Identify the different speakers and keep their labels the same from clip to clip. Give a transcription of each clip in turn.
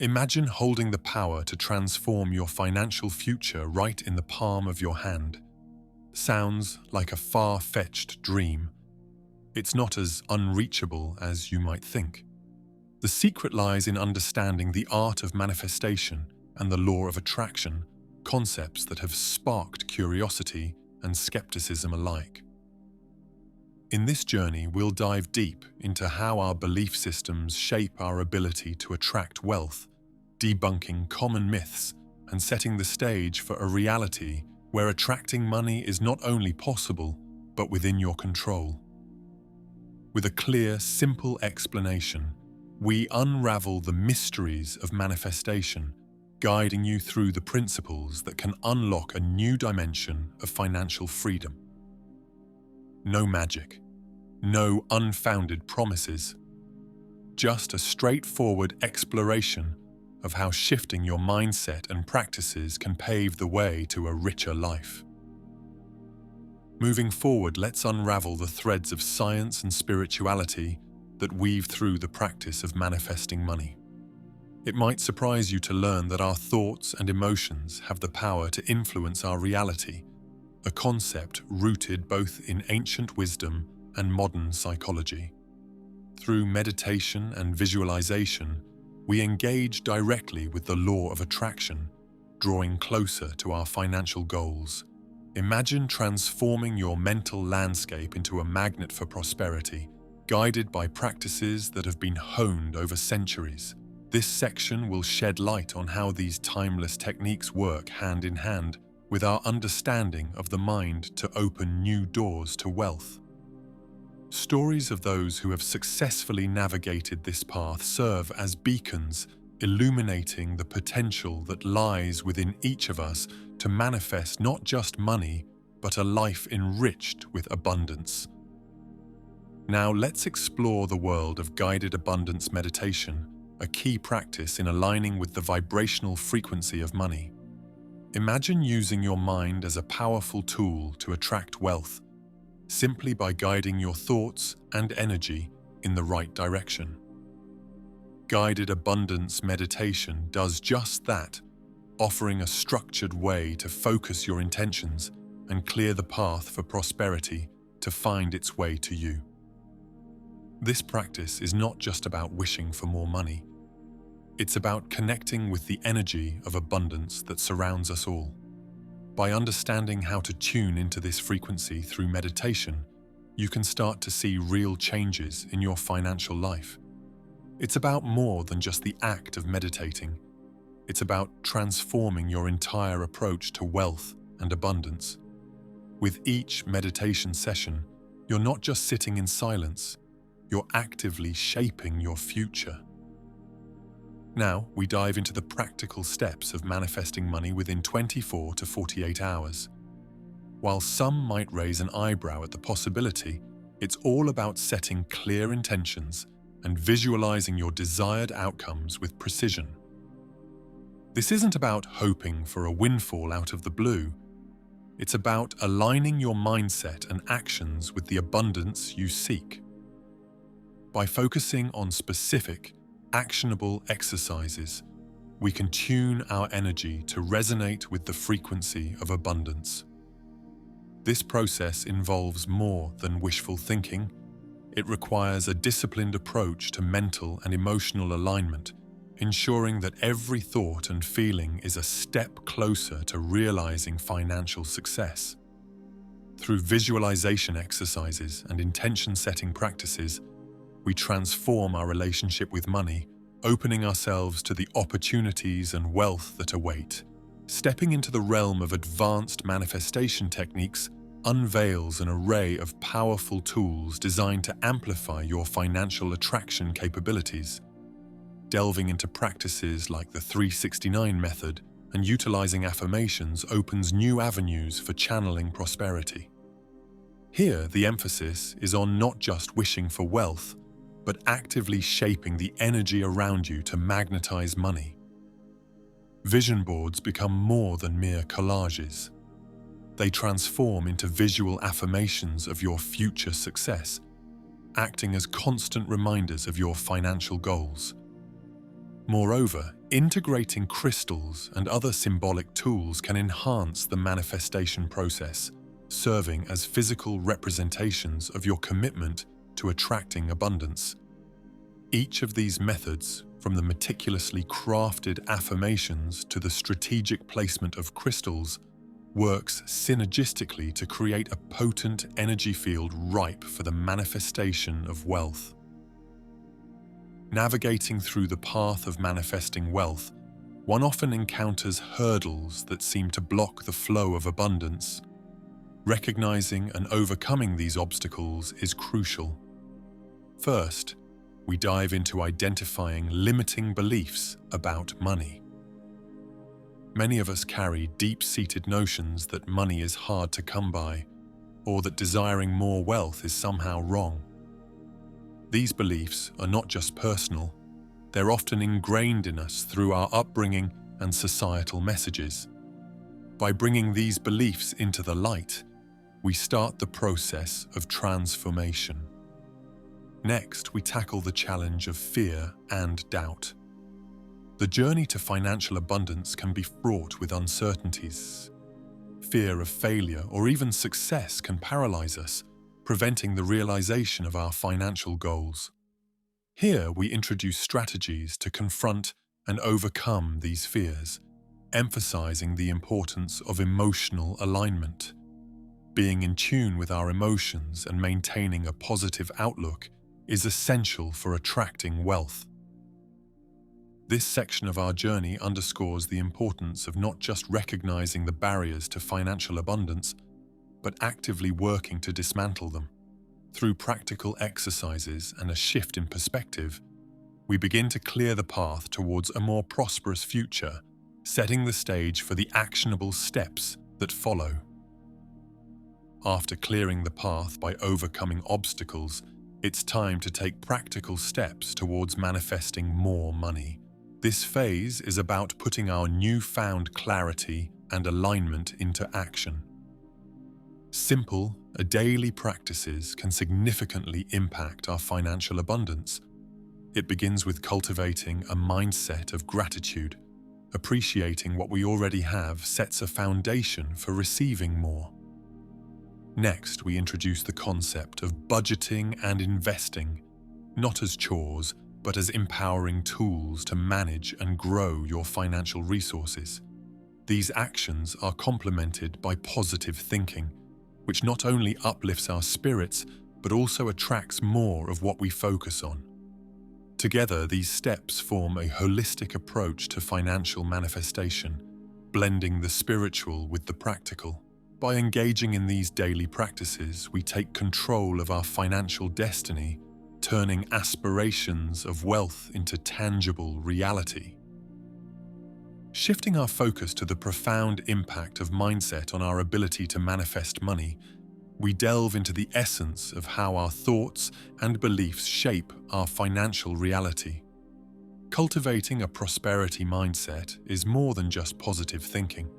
Speaker 1: Imagine holding the power to transform your financial future right in the palm of your hand. Sounds like a far-fetched dream. It's not as unreachable as you might think. The secret lies in understanding the art of manifestation and the law of attraction, concepts that have sparked curiosity and skepticism alike. In this journey, we'll dive deep into how our belief systems shape our ability to attract wealth, debunking common myths and setting the stage for a reality where attracting money is not only possible, but within your control. With a clear, simple explanation, we unravel the mysteries of manifestation, guiding you through the principles that can unlock a new dimension of financial freedom. No magic, no unfounded promises, just a straightforward exploration of how shifting your mindset and practices can pave the way to a richer life. Moving forward, let's unravel the threads of science and spirituality that weave through the practice of manifesting money. It might surprise you to learn that our thoughts and emotions have the power to influence our reality, a concept rooted both in ancient wisdom and modern psychology. Through meditation and visualization, we engage directly with the law of attraction, drawing closer to our financial goals. Imagine transforming your mental landscape into a magnet for prosperity, guided by practices that have been honed over centuries. This section will shed light on how these timeless techniques work hand in hand with our understanding of the mind to open new doors to wealth. Stories of those who have successfully navigated this path serve as beacons, illuminating the potential that lies within each of us to manifest not just money, but a life enriched with abundance. Now let's explore the world of guided abundance meditation, a key practice in aligning with the vibrational frequency of money. Imagine using your mind as a powerful tool to attract wealth, simply by guiding your thoughts and energy in the right direction. Guided abundance meditation does just that, offering a structured way to focus your intentions and clear the path for prosperity to find its way to you. This practice is not just about wishing for more money. It's about connecting with the energy of abundance that surrounds us all. By understanding how to tune into this frequency through meditation, you can start to see real changes in your financial life. It's about more than just the act of meditating. It's about transforming your entire approach to wealth and abundance. With each meditation session, you're not just sitting in silence, you're actively shaping your future. Now, we dive into the practical steps of manifesting money within 24 to 48 hours. While some might raise an eyebrow at the possibility, it's all about setting clear intentions and visualizing your desired outcomes with precision. This isn't about hoping for a windfall out of the blue. It's about aligning your mindset and actions with the abundance you seek. By focusing on specific, actionable exercises, we can tune our energy to resonate with the frequency of abundance. This process involves more than wishful thinking. It requires a disciplined approach to mental and emotional alignment, ensuring that every thought and feeling is a step closer to realizing financial success. Through visualization exercises and intention-setting practices, we transform our relationship with money, opening ourselves to the opportunities and wealth that await. Stepping into the realm of advanced manifestation techniques unveils an array of powerful tools designed to amplify your financial attraction capabilities. Delving into practices like the 369 method and utilizing affirmations opens new avenues for channeling prosperity. Here, the emphasis is on not just wishing for wealth, but actively shaping the energy around you to magnetize money. Vision boards become more than mere collages. They transform into visual affirmations of your future success, acting as constant reminders of your financial goals. Moreover, integrating crystals and other symbolic tools can enhance the manifestation process, serving as physical representations of your commitment to attracting abundance. Each of these methods, from the meticulously crafted affirmations to the strategic placement of crystals, works synergistically to create a potent energy field ripe for the manifestation of wealth. Navigating through the path of manifesting wealth, one often encounters hurdles that seem to block the flow of abundance. Recognizing and overcoming these obstacles is crucial. First, we dive into identifying limiting beliefs about money. Many of us carry deep-seated notions that money is hard to come by, or that desiring more wealth is somehow wrong. These beliefs are not just personal, they're often ingrained in us through our upbringing and societal messages. By bringing these beliefs into the light, we start the process of transformation. Next, we tackle the challenge of fear and doubt. The journey to financial abundance can be fraught with uncertainties. Fear of failure or even success can paralyze us, preventing the realization of our financial goals. Here, we introduce strategies to confront and overcome these fears, emphasizing the importance of emotional alignment. Being in tune with our emotions and maintaining a positive outlook is essential for attracting wealth. This section of our journey underscores the importance of not just recognizing the barriers to financial abundance, but actively working to dismantle them. Through practical exercises and a shift in perspective, we begin to clear the path towards a more prosperous future, setting the stage for the actionable steps that follow. After clearing the path by overcoming obstacles, it's time to take practical steps towards manifesting more money. This phase is about putting our newfound clarity and alignment into action. Simple, daily practices can significantly impact our financial abundance. It begins with cultivating a mindset of gratitude. Appreciating what we already have sets a foundation for receiving more. Next, we introduce the concept of budgeting and investing, not as chores, but as empowering tools to manage and grow your financial resources. These actions are complemented by positive thinking, which not only uplifts our spirits, but also attracts more of what we focus on. Together, these steps form a holistic approach to financial manifestation, blending the spiritual with the practical. By engaging in these daily practices, we take control of our financial destiny, turning aspirations of wealth into tangible reality. Shifting our focus to the profound impact of mindset on our ability to manifest money, we delve into the essence of how our thoughts and beliefs shape our financial reality. Cultivating a prosperity mindset is more than just positive thinking.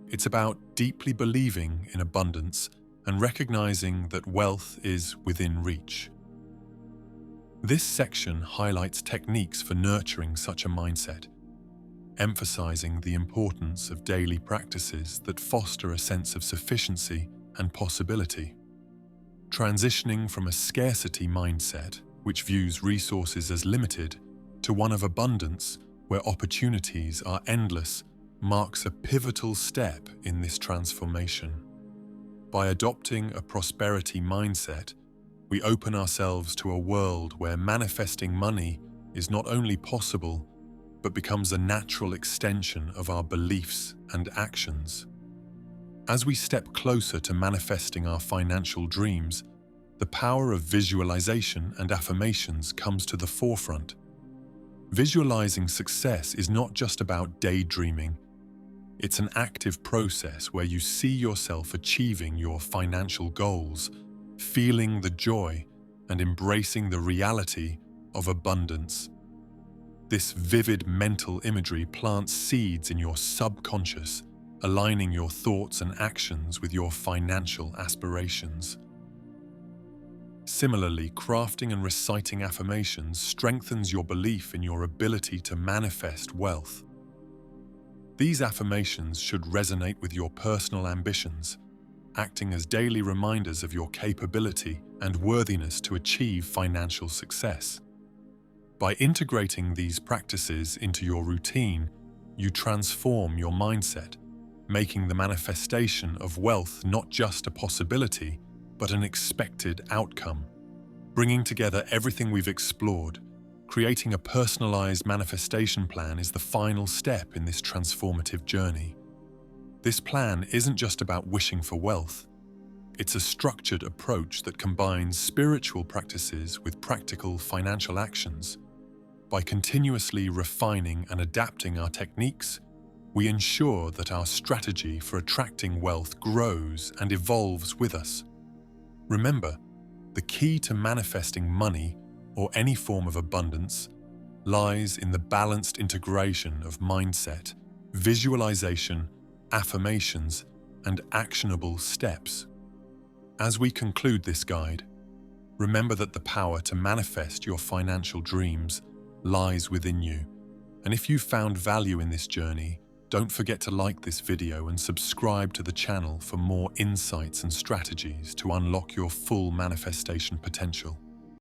Speaker 1: It's about deeply believing in abundance and recognizing that wealth is within reach. This section highlights techniques for nurturing such a mindset, emphasizing the importance of daily practices that foster a sense of sufficiency and possibility. Transitioning from a scarcity mindset, which views resources as limited, to one of abundance, where opportunities are endless, marks a pivotal step in this transformation. By adopting a prosperity mindset, we open ourselves to a world where manifesting money is not only possible, but becomes a natural extension of our beliefs and actions. As we step closer to manifesting our financial dreams, the power of visualization and affirmations comes to the forefront. Visualizing success is not just about daydreaming. It's an active process where you see yourself achieving your financial goals, feeling the joy and embracing the reality of abundance. This vivid mental imagery plants seeds in your subconscious, aligning your thoughts and actions with your financial aspirations. Similarly, crafting and reciting affirmations strengthens your belief in your ability to manifest wealth. These affirmations should resonate with your personal ambitions, acting as daily reminders of your capability and worthiness to achieve financial success. By integrating these practices into your routine, you transform your mindset, making the manifestation of wealth not just a possibility, but an expected outcome. Bringing together everything we've explored, creating a personalized manifestation plan is the final step in this transformative journey. This plan isn't just about wishing for wealth. It's a structured approach that combines spiritual practices with practical financial actions. By continuously refining and adapting our techniques, we ensure that our strategy for attracting wealth grows and evolves with us. Remember, the key to manifesting money or any form of abundance lies in the balanced integration of mindset, visualization, affirmations, and actionable steps. As we conclude this guide, remember that the power to manifest your financial dreams lies within you. And if you found value in this journey, don't forget to like this video and subscribe to the channel for more insights and strategies to unlock your full manifestation potential.